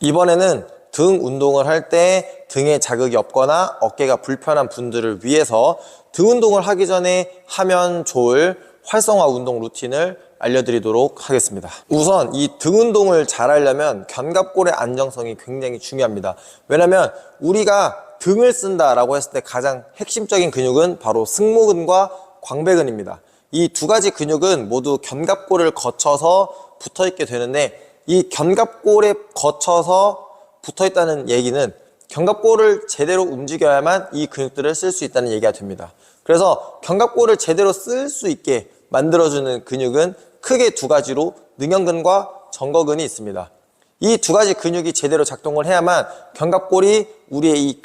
이번에는 등 운동을 할 때 등에 자극이 없거나 어깨가 불편한 분들을 위해서 등 운동을 하기 전에 하면 좋을 활성화 운동 루틴을 알려드리도록 하겠습니다. 우선 이 등 운동을 잘 하려면 견갑골의 안정성이 굉장히 중요합니다. 왜냐면 우리가 등을 쓴다라고 했을 때 가장 핵심적인 근육은 바로 승모근과 광배근입니다. 이 두 가지 근육은 모두 견갑골을 거쳐서 붙어있게 되는데, 이 견갑골에 거쳐서 붙어있다는 얘기는 견갑골을 제대로 움직여야만 이 근육들을 쓸 수 있다는 얘기가 됩니다. 그래서 견갑골을 제대로 쓸 수 있게 만들어주는 근육은 크게 두 가지로 능형근과 정거근이 있습니다. 이 두 가지 근육이 제대로 작동을 해야만 견갑골이 우리의 이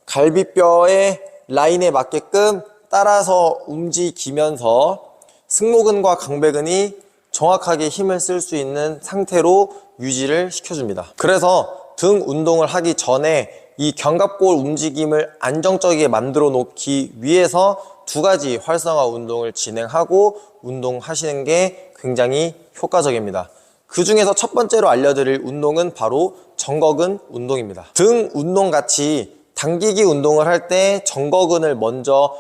갈비뼈의 라인에 맞게끔 따라서 움직이면서 승모근과 광배근이 정확하게 힘을 쓸 수 있는 상태로 유지를 시켜줍니다. 그래서 등 운동을 하기 전에 이 견갑골 움직임을 안정적이게 만들어 놓기 위해서 두 가지 활성화 운동을 진행하고 운동하시는 게 굉장히 효과적입니다. 그 중에서 첫 번째로 알려드릴 운동은 바로 정거근 운동입니다. 등 운동 같이 당기기 운동을 할 때 정거근을 먼저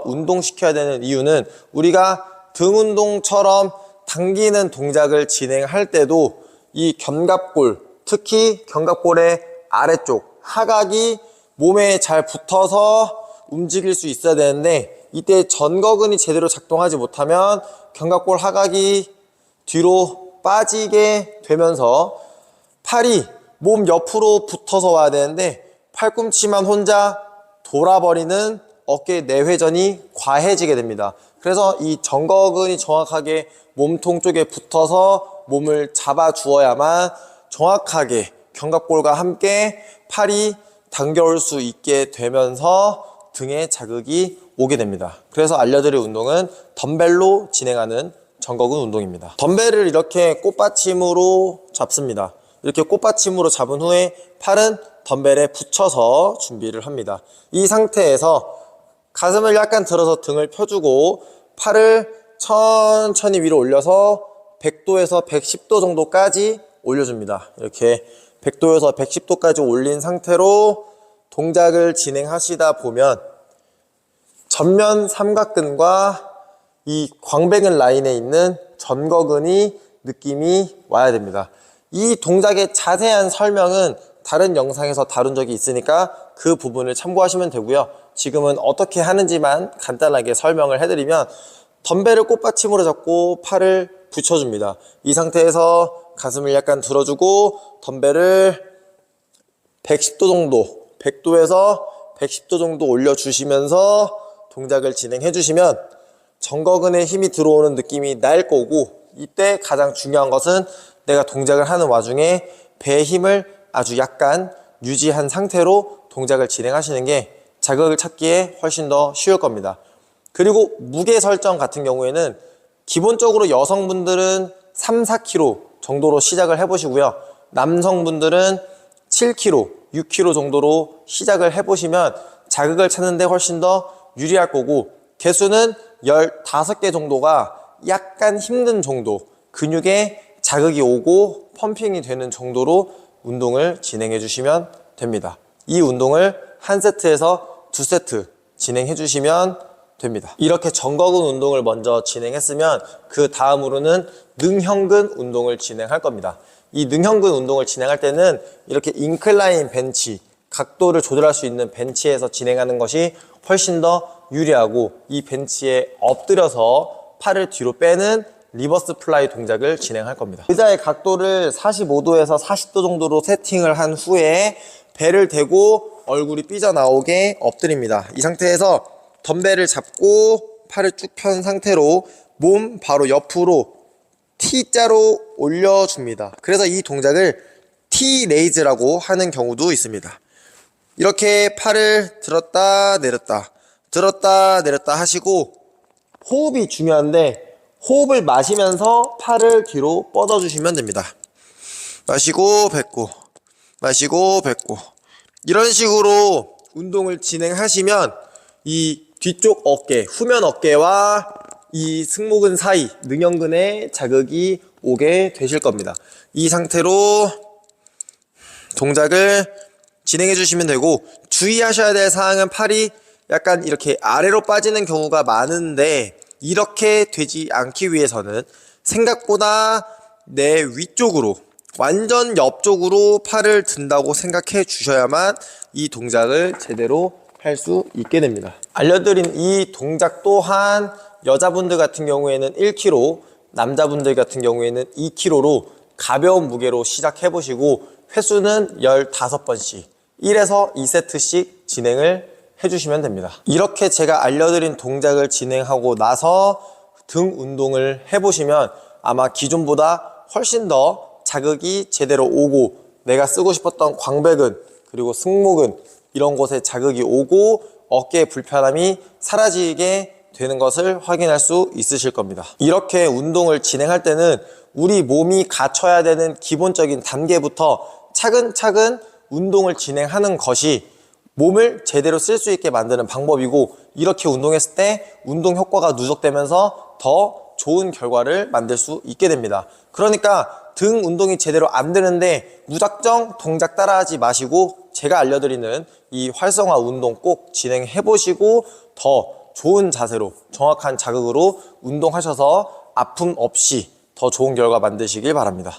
운동시켜야 되는 이유는, 우리가 등 운동처럼 당기는 동작을 진행할 때도 이 견갑골, 특히 견갑골의 아래쪽 하각이 몸에 잘 붙어서 움직일 수 있어야 되는데, 이때 전거근이 제대로 작동하지 못하면 견갑골 하각이 뒤로 빠지게 되면서 팔이 몸 옆으로 붙어서 와야 되는데 팔꿈치만 혼자 돌아버리는 어깨 내회전이 과해지게 됩니다. 그래서 이 정거근이 정확하게 몸통 쪽에 붙어서 몸을 잡아 주어야만 정확하게 견갑골과 함께 팔이 당겨올 수 있게 되면서 등에 자극이 오게 됩니다. 그래서 알려드릴 운동은 덤벨로 진행하는 정거근 운동입니다. 덤벨을 이렇게 꽃받침으로 잡습니다. 이렇게 꽃받침으로 잡은 후에 팔은 덤벨에 붙여서 준비를 합니다. 이 상태에서 가슴을 약간 들어서 등을 펴주고 팔을 천천히 위로 올려서 100도에서 110도 정도까지 올려줍니다. 이렇게 100도에서 110도까지 올린 상태로 동작을 진행하시다 보면 전면 삼각근과 이 광배근 라인에 있는 전거근이 느낌이 와야 됩니다. 이 동작의 자세한 설명은 다른 영상에서 다룬 적이 있으니까 그 부분을 참고하시면 되고요. 지금은 어떻게 하는지만 간단하게 설명을 해드리면, 덤벨을 꽃받침으로 잡고 팔을 붙여줍니다. 이 상태에서 가슴을 약간 들어주고 덤벨을 110도 정도, 100도에서 110도 정도 올려주시면서 동작을 진행해 주시면 정거근에 힘이 들어오는 느낌이 날 거고, 이때 가장 중요한 것은 내가 동작을 하는 와중에 배의 힘을 아주 약간 유지한 상태로 동작을 진행하시는 게 자극을 찾기에 훨씬 더 쉬울 겁니다. 그리고 무게 설정 같은 경우에는 기본적으로 여성분들은 3, 4kg 정도로 시작을 해보시고요. 남성분들은 7kg, 6kg 정도로 시작을 해보시면 자극을 찾는 데 훨씬 더 유리할 거고, 개수는 15개 정도가 약간 힘든 정도, 근육에 자극이 오고 펌핑이 되는 정도로 운동을 진행해 주시면 됩니다. 이 운동을 한 세트에서 두 세트 진행해 주시면 됩니다. 이렇게 정거근 운동을 먼저 진행했으면 그 다음으로는 능형근 운동을 진행할 겁니다. 이 능형근 운동을 진행할 때는 이렇게 인클라인 벤치, 각도를 조절할 수 있는 벤치에서 진행하는 것이 훨씬 더 유리하고, 이 벤치에 엎드려서 팔을 뒤로 빼는 리버스 플라이 동작을 진행할 겁니다. 의자의 각도를 45도에서 40도 정도로 세팅을 한 후에 배를 대고 얼굴이 삐져나오게 엎드립니다. 이 상태에서 덤벨을 잡고 팔을 쭉 편 상태로 몸 바로 옆으로 T자로 올려줍니다. 그래서 이 동작을 T-레이즈라고 하는 경우도 있습니다. 이렇게 팔을 들었다 내렸다 들었다 내렸다 하시고, 호흡이 중요한데 호흡을 마시면서 팔을 뒤로 뻗어주시면 됩니다. 마시고 뱉고, 마시고 뱉고, 이런 식으로 운동을 진행하시면 이 뒤쪽 어깨, 후면 어깨와 이 승모근 사이 능형근에 자극이 오게 되실 겁니다. 이 상태로 동작을 진행해 주시면 되고, 주의하셔야 될 사항은 팔이 약간 이렇게 아래로 빠지는 경우가 많은데, 이렇게 되지 않기 위해서는 생각보다 내 위쪽으로, 완전 옆쪽으로 팔을 든다고 생각해 주셔야만 이 동작을 제대로 할 수 있게 됩니다. 알려드린 이 동작 또한 여자분들 같은 경우에는 1kg, 남자분들 같은 경우에는 2kg로 가벼운 무게로 시작해 보시고, 횟수는 15번씩 1에서 2세트씩 진행을 해주시면 됩니다. 이렇게 제가 알려드린 동작을 진행하고 나서 등 운동을 해보시면 아마 기존보다 훨씬 더 자극이 제대로 오고, 내가 쓰고 싶었던 광배근 그리고 승모근 이런 곳에 자극이 오고 어깨의 불편함이 사라지게 되는 것을 확인할 수 있으실 겁니다. 이렇게 운동을 진행할 때는 우리 몸이 갖춰야 되는 기본적인 단계부터 차근차근 운동을 진행하는 것이 몸을 제대로 쓸 수 있게 만드는 방법이고, 이렇게 운동했을 때 운동 효과가 누적되면서 더 좋은 결과를 만들 수 있게 됩니다. 그러니까 등 운동이 제대로 안 되는데 무작정 동작 따라하지 마시고, 제가 알려드리는 이 활성화 운동 꼭 진행해 보시고 더 좋은 자세로 정확한 자극으로 운동하셔서 아픔 없이 더 좋은 결과 만드시길 바랍니다.